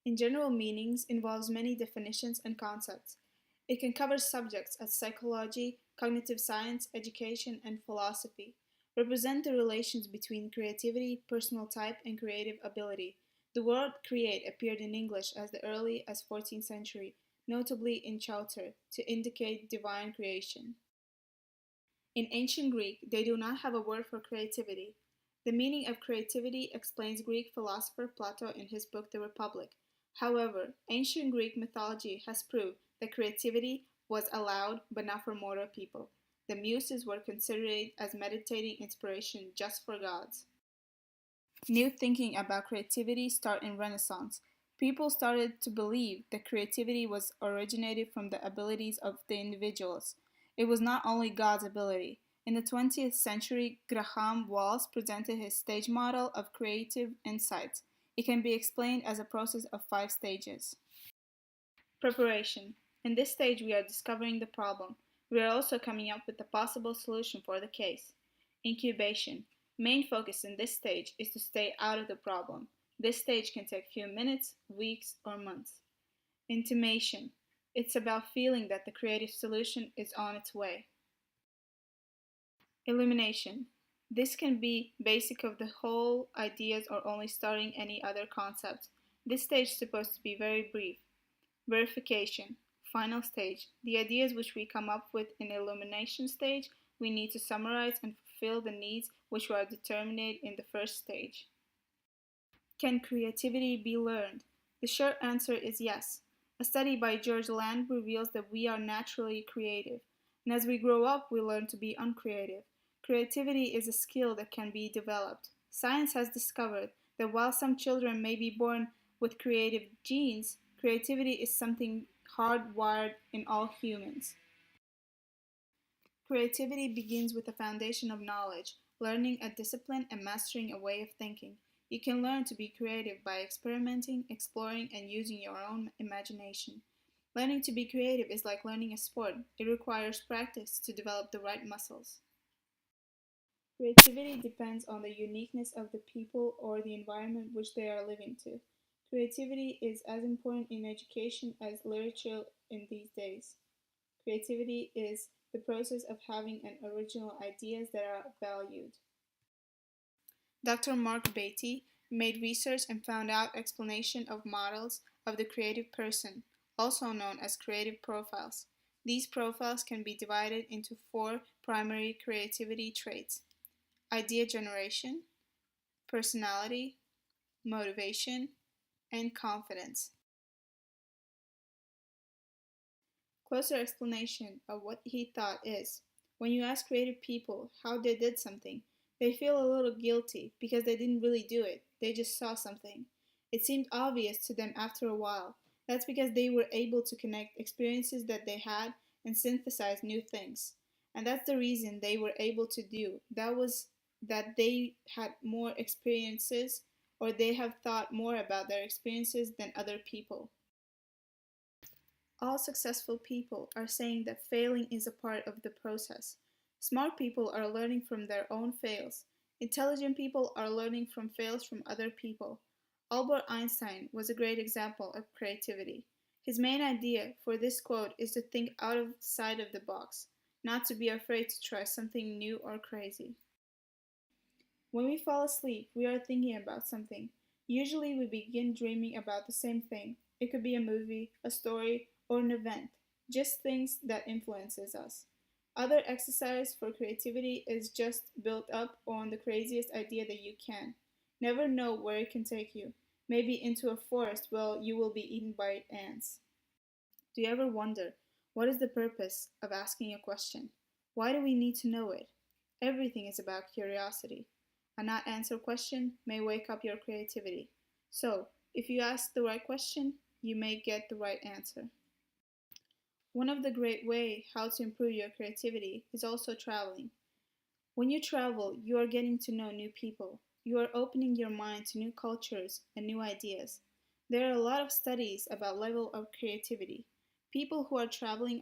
in general meanings involves many definitions and concepts. It can cover subjects as psychology, cognitive science, education, and philosophy, represent the relations between creativity, personal type, and creative ability. The word create appeared in English as early as 14th century, notably in Chaucer, to indicate divine creation. In ancient Greek, they do not have a word for creativity. The meaning of creativity explains Greek philosopher Plato in his book The Republic. However, ancient Greek mythology has proved that creativity was allowed but not for mortal people. The Muses were considered as meditating inspiration just for gods. New thinking about creativity started in Renaissance. People started to believe that creativity was originated from the abilities of the individuals. It was not only God's ability. In the 20th century, Graham Walls presented his stage model of creative insights. It can be explained as a process of 5 stages. Preparation. In this stage, we are discovering the problem. We are also coming up with a possible solution for the case. Incubation. Main focus in this stage is to stay out of the problem. This stage can take few minutes, weeks, or months. Intimation. It's about feeling that the creative solution is on its way. Illumination. This can be basic of the whole ideas or only starting any other concept. This stage is supposed to be very brief. Verification. Final stage. The ideas which we come up with in illumination stage, we need to summarize and fulfill the needs which were determined in the first stage. Can creativity be learned? The short answer is yes. A study by George Land reveals that we are naturally creative, and as we grow up, we learn to be uncreative. Creativity is a skill that can be developed. Science has discovered that while some children may be born with creative genes, creativity is something hardwired in all humans. Creativity begins with a foundation of knowledge, learning a discipline, and mastering a way of thinking. You can learn to be creative by experimenting, exploring, and using your own imagination. Learning to be creative is like learning a sport. It requires practice to develop the right muscles. Creativity depends on the uniqueness of the people or the environment which they are living to. Creativity is as important in education as literature in these days. Creativity is the process of having an original ideas that are valued. Dr. Mark Beatty made research and found out explanation of models of the creative person, also known as creative profiles. These profiles can be divided into 4 primary creativity traits: idea generation, personality, motivation, and confidence. Closer explanation of what he thought is, when you ask creative people how they did something, they feel a little guilty because they didn't really do it, they just saw something. It seemed obvious to them after a while. That's because they were able to connect experiences that they had and synthesize new things. And that's the reason they were able to do. That was that they had more experiences or they have thought more about their experiences than other people. All successful people are saying that failing is a part of the process. Smart people are learning from their own fails. Intelligent people are learning from fails from other people. Albert Einstein was a great example of creativity. His main idea for this quote is to think outside of the box, not to be afraid to try something new or crazy. When we fall asleep, we are thinking about something. Usually we begin dreaming about the same thing. It could be a movie, a story, or an event, just things that influences us. Other exercise for creativity is just build up on the craziest idea that you can. Never know where it can take you. Maybe into a forest where you will be eaten by ants. Do you ever wonder what is the purpose of asking a question? Why do we need to know it? Everything is about curiosity. A not answered question may wake up your creativity. So, if you ask the right question, you may get the right answer. One of the great way how to improve your creativity is also traveling. When you travel, you are getting to know new people. You are opening your mind to new cultures and new ideas. There are a lot of studies about level of creativity. People who are traveling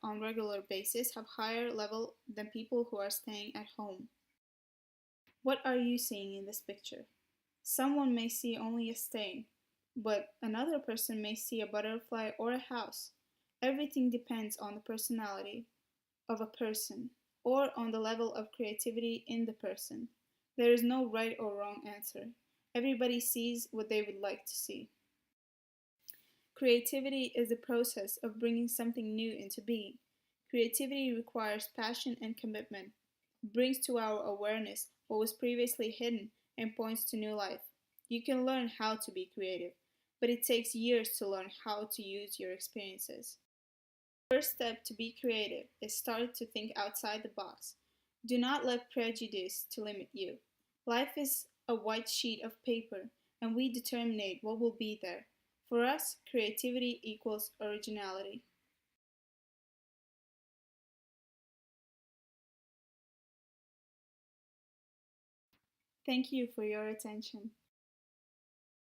on regular basis have higher level than people who are staying at home. What are you seeing in this picture? Someone may see only a stain. but another person may see a butterfly or a house. Everything depends on the personality of a person or on the level of creativity in the person. There is no right or wrong answer. Everybody sees what they would like to see. Creativity is the process of bringing something new into being. Creativity requires passion and commitment. It brings to our awareness what was previously hidden and points to new life. You can learn how to be creative, but it takes years to learn how to use your experiences. The first step to be creative is start to think outside the box. Do not let prejudice to limit you. Life is a white sheet of paper, and we determine what will be there. For us, creativity equals originality. Thank you for your attention.